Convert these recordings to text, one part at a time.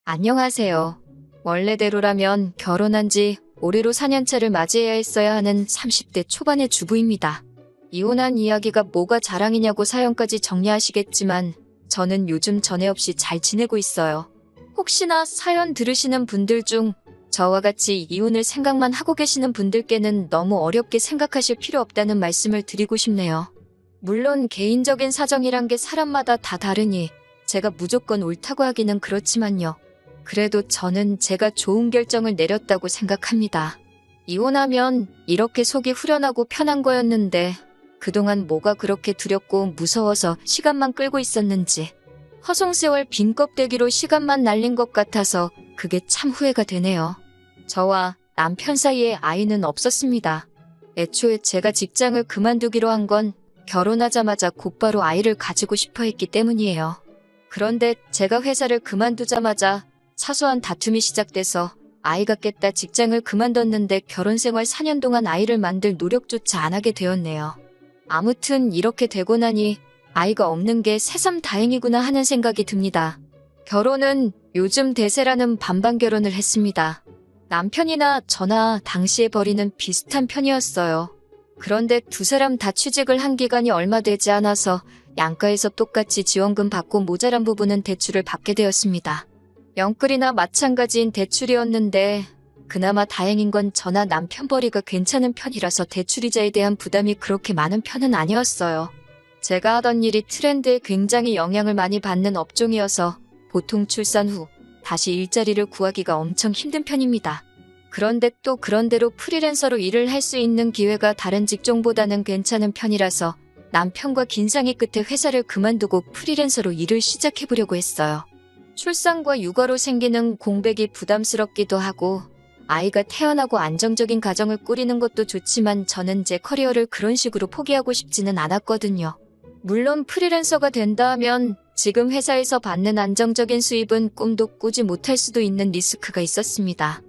안녕하세요. 원래대로라면 결혼한 지 올해로 4년차를 맞이해야 했어야 하는 30대 초반의 주부입니다. 이혼한 이야기가 뭐가 자랑이냐고 사연까지 정리하시겠지만 저는 요즘 전에 없이 잘 지내고 있어요. 혹시나 사연 들으시는 분들 중 저와 같이 이혼을 생각만 하고 계시는 분들께는 너무 어렵게 생각하실 필요 없다는 말씀을 드리고 싶네요. 물론 개인적인 사정이란 게 사람마다 다 다르니 제가 무조건 옳다고 하기는 그렇지만요. 그래도 저는 제가 좋은 결정을 내렸다고 생각합니다. 이혼하면 이렇게 속이 후련하고 편한 거였는데 그동안 뭐가 그렇게 두렵고 무서워서 시간만 끌고 있었는지 허송세월 빈 껍데기로 시간만 날린 것 같아서 그게 참 후회가 되네요. 저와 남편 사이에 아이는 없었습니다. 애초에 제가 직장을 그만두기로 한 건 결혼하자마자 곧바로 아이를 가지고 싶어 했기 때문이에요. 그런데 제가 회사를 그만두자마자 사소한 다툼이 시작돼서 아이가 깼다 직장을 그만뒀는데 결혼 생활 4년 동안 아이를 만들 노력조차 안 하게 되었네요. 아무튼 이렇게 되고 나니 아이가 없는 게 새삼 다행이구나 하는 생각이 듭니다. 결혼은 요즘 대세라는 반반 결혼을 했습니다. 남편이나 저나 당시에 벌이는 비슷한 편이었어요. 그런데 두 사람 다 취직을 한 기간이 얼마 되지 않아서 양가에서 똑같이 지원금 받고 모자란 부분은 대출을 받게 되었습니다. 영끌이나 마찬가지인 대출이었는데 그나마 다행인 건 저나 남편 벌이가 괜찮은 편이라서 대출이자에 대한 부담이 그렇게 많은 편은 아니었어요. 제가 하던 일이 트렌드에 굉장히 영향을 많이 받는 업종이어서 보통 출산 후 다시 일자리를 구하기가 엄청 힘든 편입니다. 그런데 또 그런대로 프리랜서로 일을 할 수 있는 기회가 다른 직종보다는 괜찮은 편이라서 남편과 긴 상의 끝에 회사를 그만두고 프리랜서로 일을 시작해보려고 했어요. 출산과 육아로 생기는 공백이 부담스럽기도 하고 아이가 태어나고 안정적인 가정을 꾸리는 것도 좋지만 저는 제 커리어를 그런 식으로 포기하고 싶지는 않았거든요. 물론 프리랜서가 된다 하면 지금 회사에서 받는 안정적인 수입은 꿈도 꾸지 못할 수도 있는 리스크가 있었습니다.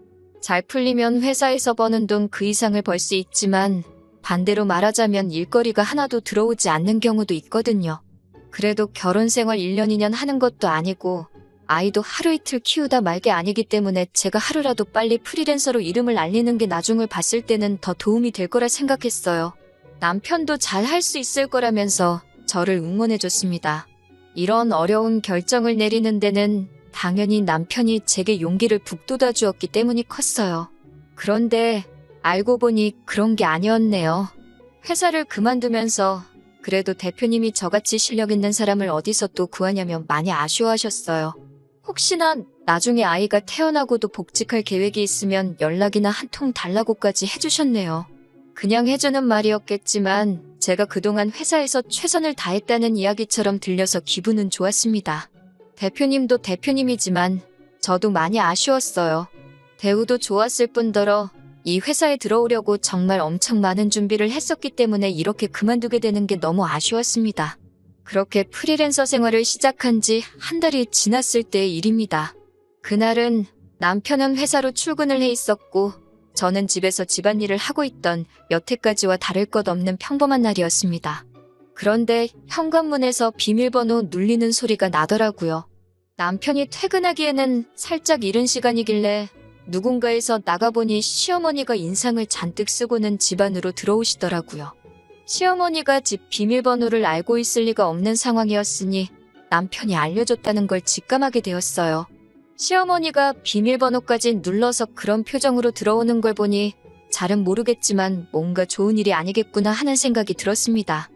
잘 풀리면 회사에서 버는 돈 그 이상을 벌 수 있지만 반대로 말하자면 일거리가 하나도 들어오지 않는 경우도 있거든요. 그래도 결혼 생활 1년 2년 하는 것도 아니고 아이도 하루 이틀 키우다 말 게 아니기 때문에 제가 하루라도 빨리 프리랜서로 이름을 알리는 게 나중을 봤을 때는 더 도움이 될 거라 생각했어요. 남편도 잘 할 수 있을 거라면서 저를 응원해줬습니다. 이런 어려운 결정을 내리는 데는 당연히 남편이 제게 용기를 북돋아 주었기 때문이 컸어요. 그런데 알고 보니 그런 게 아니었네요. 회사를 그만두면서 그래도 대표님이 저같이 실력 있는 사람을 어디서 또 구하냐며 많이 아쉬워하셨어요. 혹시나 나중에 아이가 태어나고도 복직할 계획이 있으면 연락이나 한 통 달라고까지 해주셨네요. 그냥 해주는 말이었겠지만 제가 그동안 회사에서 최선을 다했다는 이야기처럼 들려서 기분은 좋았습니다. 대표님도 대표님이지만 저도 많이 아쉬웠어요. 대우도 좋았을 뿐더러 이 회사에 들어오려고 정말 엄청 많은 준비를 했었기 때문에 이렇게 그만두게 되는 게 너무 아쉬웠습니다. 그렇게 프리랜서 생활을 시작한 지 한 달이 지났을 때의 일입니다. 그날은 남편은 회사로 출근을 해 있었고 저는 집에서 집안일을 하고 있던 여태까지와 다를 것 없는 평범한 날이었습니다. 그런데 현관문에서 비밀번호 눌리는 소리가 나더라고요. 남편이 퇴근하기에는 살짝 이른 시간이길래 누군가에서 나가보니 시어머니가 인상을 잔뜩 쓰고는 집 안으로 들어오시더라고요. 시어머니가 집 비밀번호를 알고 있을 리가 없는 상황이었으니 남편이 알려줬다는 걸 직감하게 되었어요. 시어머니가 비밀번호까지 눌러서 그런 표정으로 들어오는 걸 보니 잘은 모르겠지만 뭔가 좋은 일이 아니겠구나 하는 생각이 들었습니다.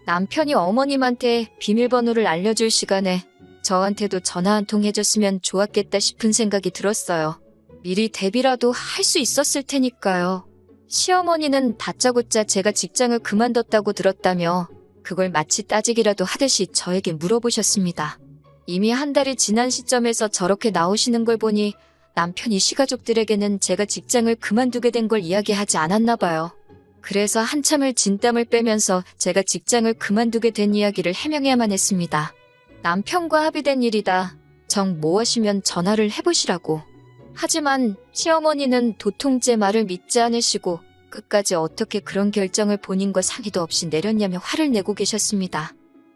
남편이 어머님한테 비밀번호를 알려줄 시간에 저한테도 전화 한 통 해줬으면 좋았겠다 싶은 생각이 들었어요. 미리 대비라도 할 수 있었을 테니까요. 시어머니는 다짜고짜 제가 직장을 그만뒀다고 들었다며 그걸 마치 따지기라도 하듯이 저에게 물어보셨습니다. 이미 한 달이 지난 시점에서 저렇게 나오시는 걸 보니 남편이 시가족들에게는 제가 직장을 그만두게 된 걸 이야기하지 않았나 봐요. 그래서 한참을 진땀을 빼면서 제가 직장을 그만두게 된 이야기를 해명해야만 했습니다. 남편과 합의된 일이다. 정 무엇이면 전화를 해보시라고. 하지만 시어머니는 도통 제 말을 믿지 않으시고 끝까지 어떻게 그런 결정을 본인과 상의도 없이 내렸냐며 화를 내고 계셨습니다.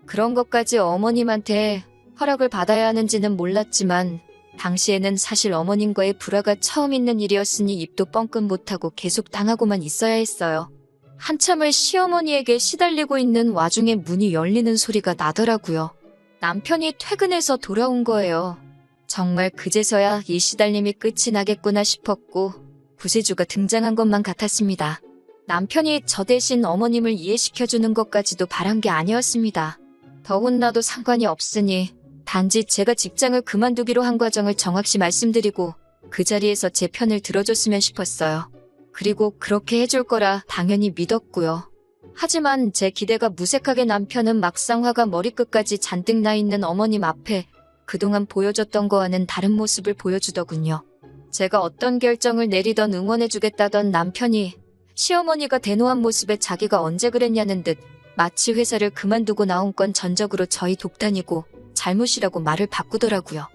그런 것까지 어머님한테 허락을 받아야 하는지는 몰랐지만 당시에는 사실 어머님과의 불화가 처음 있는 일이었으니 입도 뻥끗 못하고 계속 당하고만 있어야 했어요. 한참을 시어머니에게 시달리고 있는 와중에 문이 열리는 소리가 나더라고요. 남편이 퇴근해서 돌아온 거예요. 정말 그제서야 이 시달림이 끝이 나겠구나 싶었고 구세주가 등장한 것만 같았습니다. 남편이 저 대신 어머님을 이해시켜주는 것까지도 바란 게 아니었습니다. 더 혼나도 상관이 없으니 단지 제가 직장을 그만두기로 한 과정을 정확히 말씀드리고 그 자리에서 제 편을 들어줬으면 싶었어요. 그리고 그렇게 해줄 거라 당연히 믿었고요. 하지만 제 기대가 무색하게 남편은 막상 화가 머리끝까지 잔뜩 나 있는 어머님 앞에 그동안 보여줬던 거와는 다른 모습을 보여주더군요. 제가 어떤 결정을 내리던 응원해주겠다던 남편이 시어머니가 대노한 모습에 자기가 언제 그랬냐는 듯 마치 회사를 그만두고 나온 건 전적으로 저희 독단이고 잘못이라고 말을 바꾸더라고요.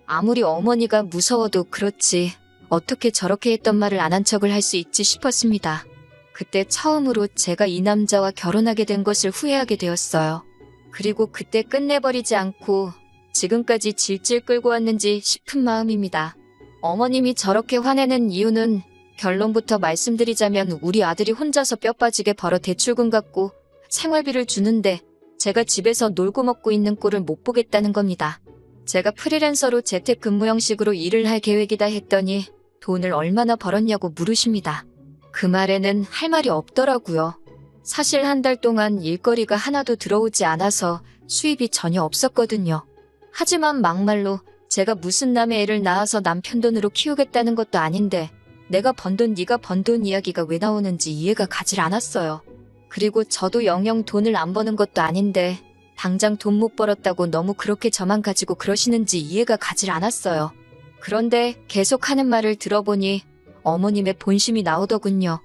아무리 어머니가 무서워도 그렇지 어떻게 저렇게 했던 말을 안 한 척을 할 수 있지 싶었습니다. 그때 처음으로 제가 이 남자와 결혼하게 된 것을 후회하게 되었어요. 그리고 그때 끝내버리지 않고 지금까지 질질 끌고 왔는지 싶은 마음입니다. 어머님이 저렇게 화내는 이유는 결론부터 말씀드리자면 우리 아들이 혼자서 뼈 빠지게 벌어 대출금 갚고 생활비를 주는데 제가 집에서 놀고 먹고 있는 꼴을 못 보겠다는 겁니다. 제가 프리랜서로 재택근무 형식으로 일을 할 계획이다 했더니 돈을 얼마나 벌었냐고 물으십니다. 그 말에는 할 말이 없더라고요. 사실 한 달 동안 일거리가 하나도 들어오지 않아서 수입이 전혀 없었거든요. 하지만 막말로 제가 무슨 남의 애를 낳아서 남편 돈으로 키우겠다는 것도 아닌데 내가 번 돈 네가 번 돈 이야기가 왜 나오는지 이해가 가질 않았어요. 그리고 저도 영영 돈을 안 버는 것도 아닌데 당장 돈 못 벌었다고 너무 그렇게 저만 가지고 그러시는지 이해가 가질 않았어요. 그런데 계속 하는 말을 들어보니 어머님의 본심이 나오더군요.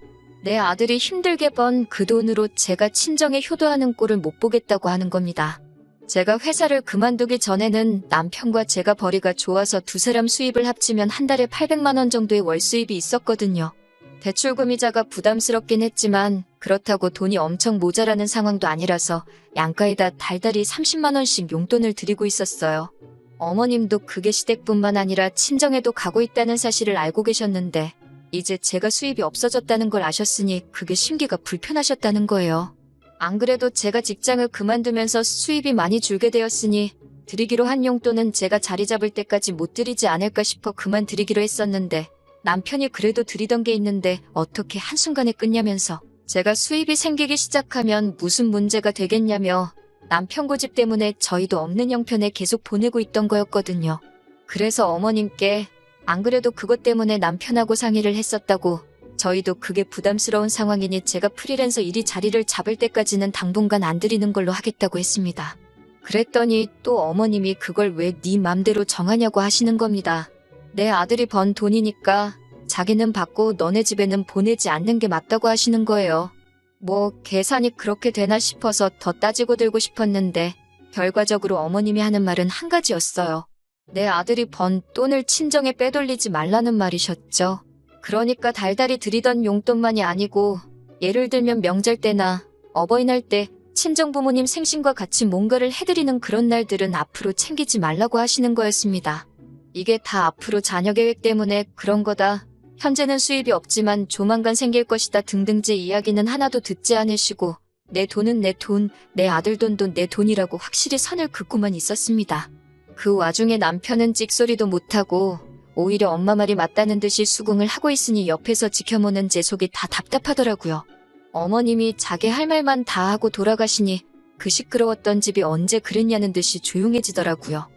내 아들이 힘들게 번 그 돈으로 제가 친정에 효도하는 꼴을 못 보겠다고 하는 겁니다. 제가 회사를 그만두기 전에는 남편과 제가 벌이가 좋아서 두 사람 수입을 합치면 한 달에 800만 원 정도의 월 수입이 있었거든요. 대출금이자가 부담스럽긴 했지만 그렇다고 돈이 엄청 모자라는 상황도 아니라서 양가에다 달달이 30만 원씩 용돈을 드리고 있었어요. 어머님도 그게 시댁뿐만 아니라 친정에도 가고 있다는 사실을 알고 계셨는데 이제 제가 수입이 없어졌다는 걸 아셨으니 그게 심기가 불편하셨다는 거예요. 안 그래도 제가 직장을 그만두면서 수입이 많이 줄게 되었으니 드리기로 한 용돈은 제가 자리 잡을 때까지 못 드리지 않을까 싶어 그만 드리기로 했었는데 남편이 그래도 드리던 게 있는데 어떻게 한순간에 끊냐면서 제가 수입이 생기기 시작하면 무슨 문제가 되겠냐며 남편 고집 때문에 저희도 없는 형편에 계속 보내고 있던 거였거든요. 그래서 어머님께 안 그래도 그것 때문에 남편하고 상의를 했었다고 저희도 그게 부담스러운 상황이니 제가 프리랜서 일이 자리를 잡을 때까지는 당분간 안 드리는 걸로 하겠다고 했습니다. 그랬더니 또 어머님이 그걸 왜 네 맘대로 정하냐고 하시는 겁니다. 내 아들이 번 돈이니까 자기는 받고 너네 집에는 보내지 않는 게 맞다고 하시는 거예요. 뭐 계산이 그렇게 되나 싶어서 더 따지고 들고 싶었는데 결과적으로 어머님이 하는 말은 한 가지였어요. 내 아들이 번 돈을 친정에 빼돌리지 말라는 말이셨죠. 그러니까 달달이 드리던 용돈만이 아니고 예를 들면 명절 때나 어버이날 때 친정 부모님 생신과 같이 뭔가를 해드리는 그런 날들은 앞으로 챙기지 말라고 하시는 거였습니다. 이게 다 앞으로 자녀 계획 때문에 그런 거다. 현재는 수입이 없지만 조만간 생길 것이다 등등 제 이야기는 하나도 듣지 않으시고 내 돈은 내 돈, 내 아들 돈도 내 돈이라고 확실히 선을 긋고만 있었습니다. 그 와중에 남편은 찍소리도 못하고 오히려 엄마 말이 맞다는 듯이 수긍을 하고 있으니 옆에서 지켜보는 제 속이 다 답답하더라고요. 어머님이 자기 할 말만 다 하고 돌아가시니 그 시끄러웠던 집이 언제 그랬냐는 듯이 조용해지더라고요.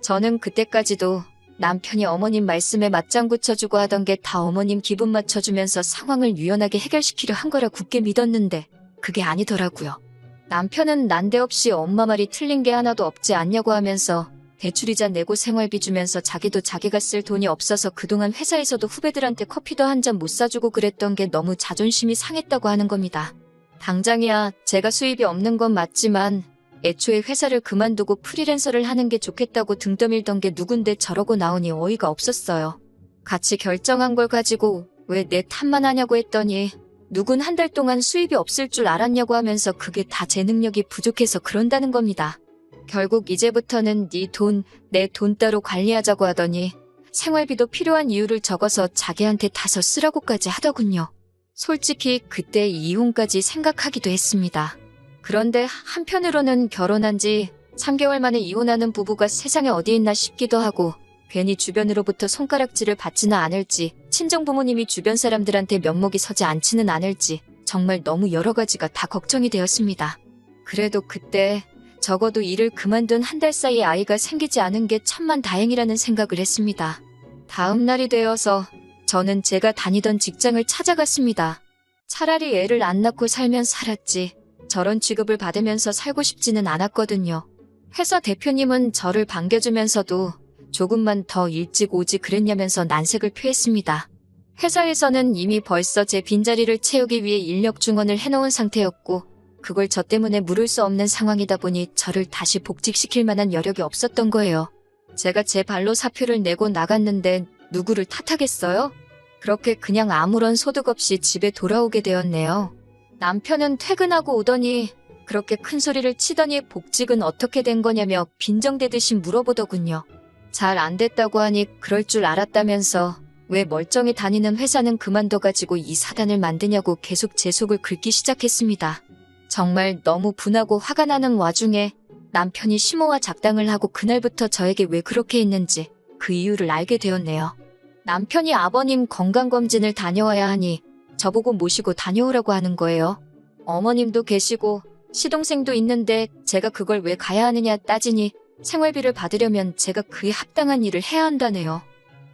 저는 그때까지도 남편이 어머님 말씀에 맞장구 쳐주고 하던 게 다 어머님 기분 맞춰주면서 상황을 유연하게 해결시키려 한 거라 굳게 믿었는데 그게 아니더라고요. 남편은 난데없이 엄마 말이 틀린 게 하나도 없지 않냐고 하면서 대출이자 내고 생활비 주면서 자기도 자기가 쓸 돈이 없어서 그동안 회사에서도 후배들한테 커피도 한 잔 못 사주고 그랬던 게 너무 자존심이 상했다고 하는 겁니다. 당장이야 제가 수입이 없는 건 맞지만 애초에 회사를 그만두고 프리랜서를 하는 게 좋겠다고 등 떠밀던 게 누군데 저러고 나오니 어이가 없었어요. 같이 결정한 걸 가지고 왜 내 탓만 하냐고 했더니 누군 한 달 동안 수입이 없을 줄 알았냐고 하면서 그게 다 제 능력이 부족해서 그런다는 겁니다. 결국 이제부터는 네 돈, 내 돈 따로 관리하자고 하더니 생활비도 필요한 이유를 적어서 자기한테 다서 쓰라고까지 하더군요. 솔직히 그때 이혼까지 생각하기도 했습니다. 그런데 한편으로는 결혼한 지 3개월 만에 이혼하는 부부가 세상에 어디 있나 싶기도 하고 괜히 주변으로부터 손가락질을 받지는 않을지 친정 부모님이 주변 사람들한테 면목이 서지 않지는 않을지 정말 너무 여러 가지가 다 걱정이 되었습니다. 그래도 그때 적어도 일을 그만둔 한 달 사이에 아이가 생기지 않은 게 천만 다행이라는 생각을 했습니다. 다음 날이 되어서 저는 제가 다니던 직장을 찾아갔습니다. 차라리 애를 안 낳고 살면 살았지 저런 취급을 받으면서 살고 싶지는 않았거든요. 회사 대표님은 저를 반겨주면서도 조금만 더 일찍 오지 그랬냐면서 난색을 표했습니다. 회사에서는 이미 벌써 제 빈자리를 채우기 위해 인력 증원을 해놓은 상태였고 그걸 저 때문에 물을 수 없는 상황이다 보니 저를 다시 복직시킬 만한 여력이 없었던 거예요. 제가 제 발로 사표를 내고 나갔는데 누구를 탓하겠어요? 그렇게 그냥 아무런 소득 없이 집에 돌아오게 되었네요. 남편은 퇴근하고 오더니 그렇게 큰 소리를 치더니 복직은 어떻게 된 거냐며 빈정대듯이 물어보더군요. 잘 안 됐다고 하니 그럴 줄 알았다면서 왜 멀쩡히 다니는 회사는 그만둬가지고 이 사단을 만드냐고 계속 제 속을 긁기 시작했습니다. 정말 너무 분하고 화가 나는 와중에 남편이 심호와 작당을 하고 그날부터 저에게 왜 그렇게 했는지 그 이유를 알게 되었네요. 남편이 아버님 건강검진을 다녀와야 하니 저보고 모시고 다녀오라고 하는 거예요. 어머님도 계시고 시동생도 있는데 제가 그걸 왜 가야 하느냐 따지니 생활비를 받으려면 제가 그에 합당한 일을 해야 한다네요.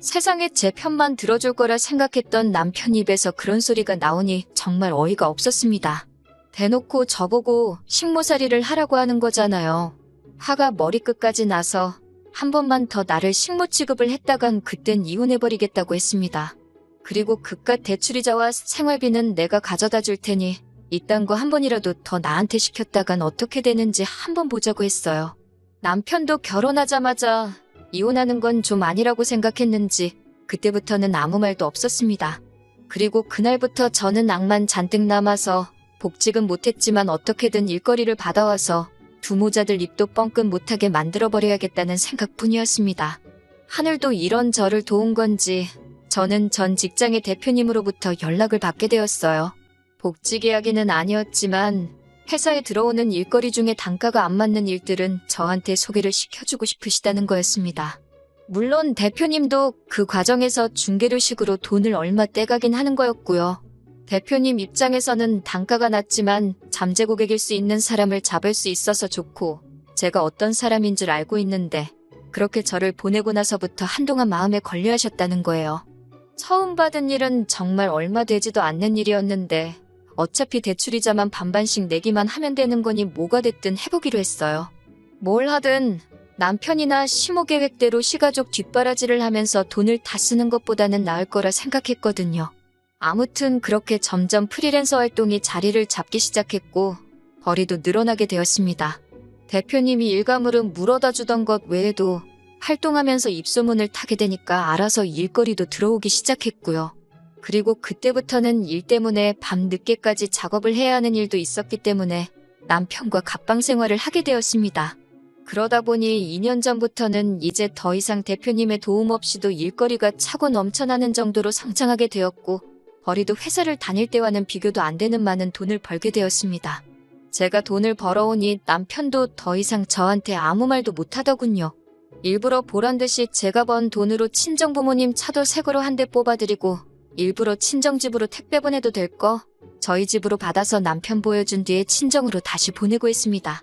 세상에 제 편만 들어줄 거라 생각했던 남편 입에서 그런 소리가 나오니 정말 어이가 없었습니다. 대놓고 저보고 식모살이를 하라고 하는 거잖아요. 화가 머리끝까지 나서 한 번만 더 나를 식모 취급을 했다간 그땐 이혼해버리겠다고 했습니다. 그리고 그깟 대출이자와 생활비는 내가 가져다 줄 테니 이딴 거 한 번이라도 더 나한테 시켰다간 어떻게 되는지 한번 보자고 했어요. 남편도 결혼하자마자 이혼하는 건 좀 아니라고 생각했는지 그때부터는 아무 말도 없었습니다. 그리고 그날부터 저는 낭만 잔뜩 남아서 복직은 못했지만 어떻게든 일거리를 받아와서 두 모자들 입도 뻥끗 못하게 만들어버려야겠다는 생각뿐이었습니다. 하늘도 이런 저를 도운 건지 저는 전 직장의 대표님으로부터 연락을 받게 되었어요. 복직 이야기는 아니었지만 회사에 들어오는 일거리 중에 단가가 안 맞는 일들은 저한테 소개를 시켜주고 싶으시다는 거였습니다. 물론 대표님도 그 과정에서 중개료식으로 돈을 얼마 떼가긴 하는 거였고요. 대표님 입장에서는 단가가 낮지만 잠재 고객일 수 있는 사람을 잡을 수 있어서 좋고 제가 어떤 사람인 줄 알고 있는데 그렇게 저를 보내고 나서부터 한동안 마음에 걸려 하셨다는 거예요. 처음 받은 일은 정말 얼마 되지도 않는 일이었는데 어차피 대출이자만 반반씩 내기만 하면 되는 거니 뭐가 됐든 해보기로 했어요. 뭘 하든 남편이나 시모 계획대로 시가족 뒷바라지를 하면서 돈을 다 쓰는 것보다는 나을 거라 생각했거든요. 아무튼 그렇게 점점 프리랜서 활동이 자리를 잡기 시작했고 벌이도 늘어나게 되었습니다. 대표님이 일가물은 물어다 주던 것 외에도 활동하면서 입소문을 타게 되니까 알아서 일거리도 들어오기 시작했고요. 그리고 그때부터는 일 때문에 밤 늦게까지 작업을 해야 하는 일도 있었기 때문에 남편과 갑방 생활을 하게 되었습니다. 그러다 보니 2년 전부터는 이제 더 이상 대표님의 도움 없이도 일거리가 차고 넘쳐나는 정도로 성장하게 되었고 벌이도 회사를 다닐 때와는 비교도 안 되는 많은 돈을 벌게 되었습니다. 제가 돈을 벌어오니 남편도 더 이상 저한테 아무 말도 못하더군요. 일부러 보란듯이 제가 번 돈으로 친정부모님 차도 새 거로 한 대 뽑아드리고 일부러 친정집으로 택배 보내도 될 거 저희 집으로 받아서 남편 보여준 뒤에 친정으로 다시 보내고 했습니다.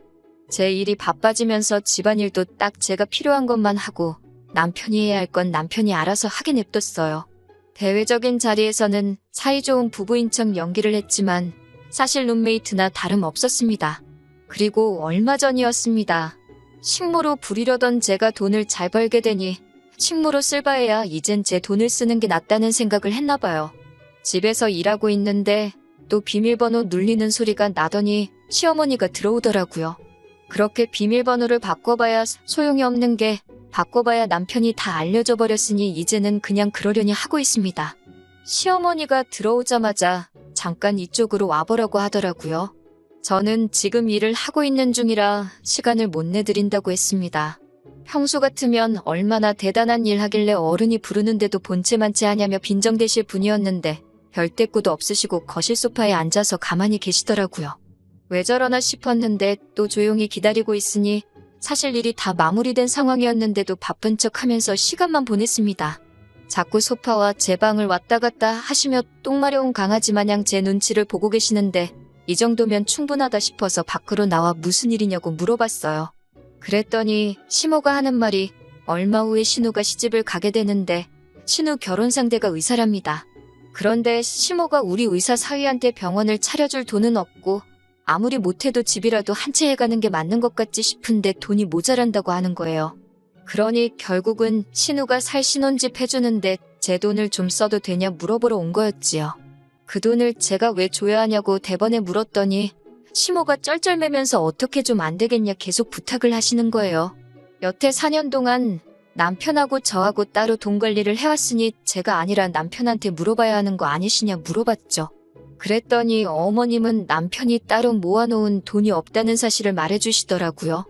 제 일이 바빠지면서 집안일도 딱 제가 필요한 것만 하고 남편이 해야 할 건 남편이 알아서 하게 냅뒀어요. 대외적인 자리에서는 사이좋은 부부인 척 연기를 했지만 사실 룸메이트나 다름없었습니다. 그리고 얼마 전이었습니다. 식모로 부리려던 제가 돈을 잘 벌게 되니 식모로 쓸 바에야 이젠 제 돈을 쓰는 게 낫다는 생각을 했나 봐요. 집에서 일하고 있는데 또 비밀번호 눌리는 소리가 나더니 시어머니가 들어오더라고요. 그렇게 비밀번호를 바꿔봐야 소용이 없는 게 바꿔봐야 남편이 다 알려줘 버렸으니 이제는 그냥 그러려니 하고 있습니다. 시어머니가 들어오자마자 잠깐 이쪽으로 와보라고 하더라고요. 저는 지금 일을 하고 있는 중이라 시간을 못 내드린다고 했습니다. 평소 같으면 얼마나 대단한 일 하길래 어른이 부르는데도 본체만 체하냐며 빈정대실 분이었는데 별 대꾸도 없으시고 거실 소파에 앉아서 가만히 계시더라고요. 왜 저러나 싶었는데 또 조용히 기다리고 있으니 사실 일이 다 마무리된 상황이었는데도 바쁜 척하면서 시간만 보냈습니다. 자꾸 소파와 제 방을 왔다 갔다 하시며 똥 마려운 강아지 마냥 제 눈치를 보고 계시는데 이 정도면 충분하다 싶어서 밖으로 나와 무슨 일이냐고 물어봤어요. 그랬더니 시모가 하는 말이 얼마 후에 신우가 시집을 가게 되는데 신우 결혼 상대가 의사랍니다. 그런데 시모가 우리 의사 사위한테 병원을 차려줄 돈은 없고 아무리 못해도 집이라도 한 채 해가는 게 맞는 것 같지 싶은데 돈이 모자란다고 하는 거예요. 그러니 결국은 신우가 살 신혼집 해주는데 제 돈을 좀 써도 되냐 물어보러 온 거였지요. 그 돈을 제가 왜 줘야 하냐고 대번에 물었더니 시모가 쩔쩔매면서 어떻게 좀 안 되겠냐 계속 부탁을 하시는 거예요. 여태 4년 동안 남편하고 저하고 따로 돈 관리를 해왔으니 제가 아니라 남편한테 물어봐야 하는 거 아니시냐 물어봤죠. 그랬더니 어머님은 남편이 따로 모아놓은 돈이 없다는 사실을 말해주시더라고요.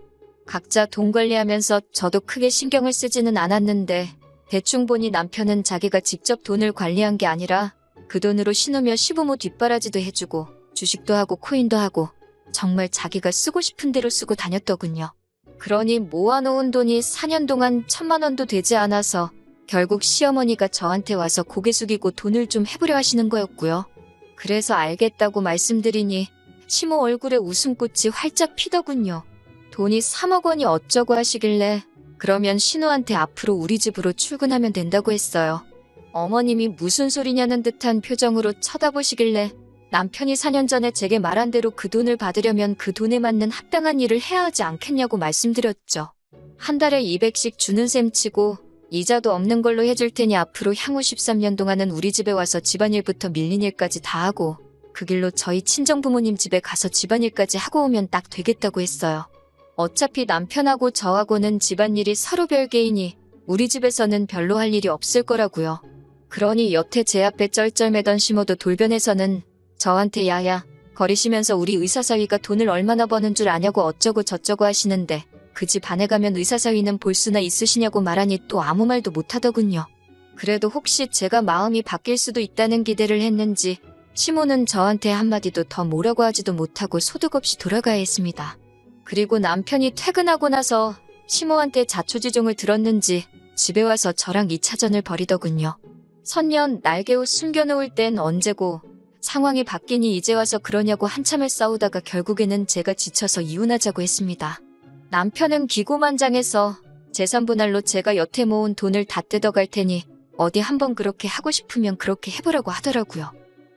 각자 돈 관리하면서 저도 크게 신경을 쓰지는 않았는데 대충 보니 남편은 자기가 직접 돈을 관리한 게 아니라 그 돈으로 신우며 시부모 뒷바라지도 해주고 주식도 하고 코인도 하고 정말 자기가 쓰고 싶은 대로 쓰고 다녔더군요. 그러니 모아놓은 돈이 4년 동안 1,000만 원도 되지 않아서 결국 시어머니가 저한테 와서 고개 숙이고 돈을 좀 해보려 하시는 거였고요. 그래서 알겠다고 말씀드리니 시모 얼굴에 웃음꽃이 활짝 피더군요. 돈이 3억 원이 어쩌고 하시길래 그러면 신우한테 앞으로 우리 집으로 출근하면 된다고 했어요. 어머님이 무슨 소리냐는 듯한 표정으로 쳐다보시길래 남편이 4년 전에 제게 말한 대로 그 돈을 받으려면 그 돈에 맞는 합당한 일을 해야 하지 않겠냐고 말씀드렸죠. 한 달에 200씩 주는 셈 치고 이자도 없는 걸로 해줄 테니 앞으로 향후 13년 동안은 우리 집에 와서 집안일부터 밀린 일까지 다 하고 그 길로 저희 친정부모님 집에 가서 집안일까지 하고 오면 딱 되겠다고 했어요. 어차피 남편하고 저하고는 집안일이 서로 별개이니 우리 집에서는 별로 할 일이 없을 거라고요. 그러니 여태 제 앞에 쩔쩔매던 시모도 돌변해서는 저한테 야야 거리시면서 우리 의사사위가 돈을 얼마나 버는 줄 아냐고 어쩌고 저쩌고 하시는데 그 집 안에 가면 의사사위는 볼 수나 있으시냐고 말하니 또 아무 말도 못하더군요. 그래도 혹시 제가 마음이 바뀔 수도 있다는 기대를 했는지 시모는 저한테 한마디도 더 뭐라고 하지도 못하고 소득 없이 돌아가야 했습니다. 그리고 남편이 퇴근하고 나서 시모한테 자초지종을 들었는지 집에 와서 저랑 2차전을 벌이더군요. 선년 날개옷 숨겨놓을 땐 언제고 상황이 바뀌니 이제 와서 그러냐고 한참을 싸우다가 결국에는 제가 지쳐서 이혼하자고 했습니다. 남편은 기고만장해서 재산분할로 제가 여태 모은 돈을 다 뜯어갈 테니 어디 한번 그렇게 하고 싶으면 그렇게 해보라고 하더라고요.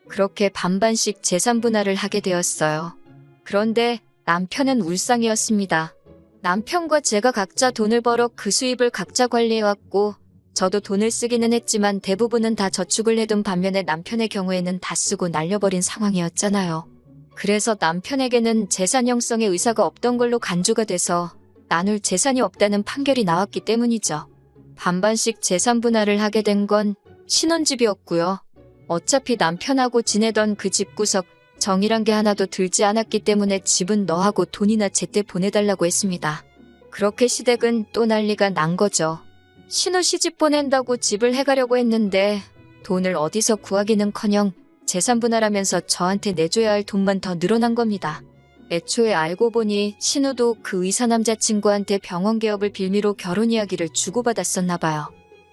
그렇게 반반씩 재산분할을 하게 되었어요. 그런데 남편은 울상이었습니다. 남편과 제가 각자 돈을 벌어 그 수입을 각자 관리해왔고 저도 돈을 쓰기는 했지만 대부분은 다 저축을 해둔 반면에 남편의 경우에는 다 쓰고 날려버린 상황이었잖아요. 그래서 남편에게는 재산 형성의 의사가 없던 걸로 간주가 돼서 나눌 재산이 없다는 판결이 나왔기 때문이죠. 반반씩 재산 분할을 하게 된 건 신혼집이었고요. 어차피 남편하고 지내던 그 집구석 정이란 게 하나도 들지 않았기 때문에 집은 너하고 돈이나 제때 보내달라고 했습니다. 그렇게 시댁은 또 난리가 난 거죠. 신우 시집 보낸다고 집을 해가려고 했는데 돈을 어디서 구하기는커녕 재산 분할하면서 저한테 내줘야 할 돈만 더 늘어난 겁니다. 애초에 알고 보니 신우도 그 의사 남자친구한테 병원 개업을 빌미로 결혼 이야기를 주고받았었나 봐요.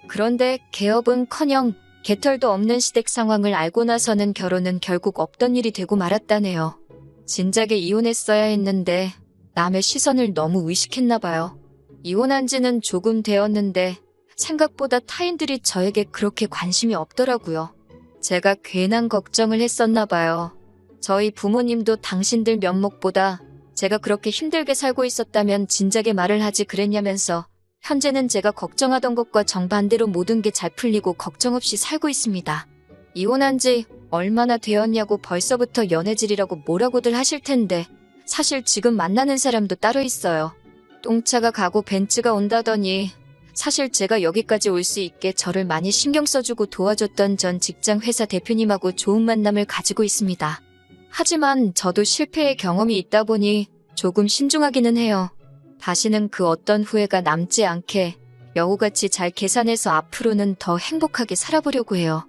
그런데 개업은커녕 개털도 없는 시댁 상황을 알고 나서는 결혼은 결국 없던 일이 되고 말았다네요. 진작에 이혼했어야 했는데 남의 시선을 너무 의식했나 봐요. 이혼한 지는 조금 되었는데 생각보다 타인들이 저에게 그렇게 관심이 없더라고요. 제가 괜한 걱정을 했었나 봐요. 저희 부모님도 당신들 면목보다 제가 그렇게 힘들게 살고 있었다면 진작에 말을 하지 그랬냐면서 현재는 제가 걱정하던 것과 정반대로 모든 게 잘 풀리고 걱정 없이 살고 있습니다. 이혼한 지 얼마나 되었냐고 벌써부터 연애질이라고 뭐라고들 하실 텐데 사실 지금 만나는 사람도 따로 있어요. 똥차가 가고 벤츠가 온다더니 사실 제가 여기까지 올 수 있게 저를 많이 신경 써주고 도와줬던 전 직장 회사 대표님하고 좋은 만남을 가지고 있습니다. 하지만 저도 실패의 경험이 있다 보니 조금 신중하기는 해요. 다시는 그 어떤 후회가 남지 않게 여우같이 잘 계산해서 앞으로는 더 행복하게 살아보려고 해요.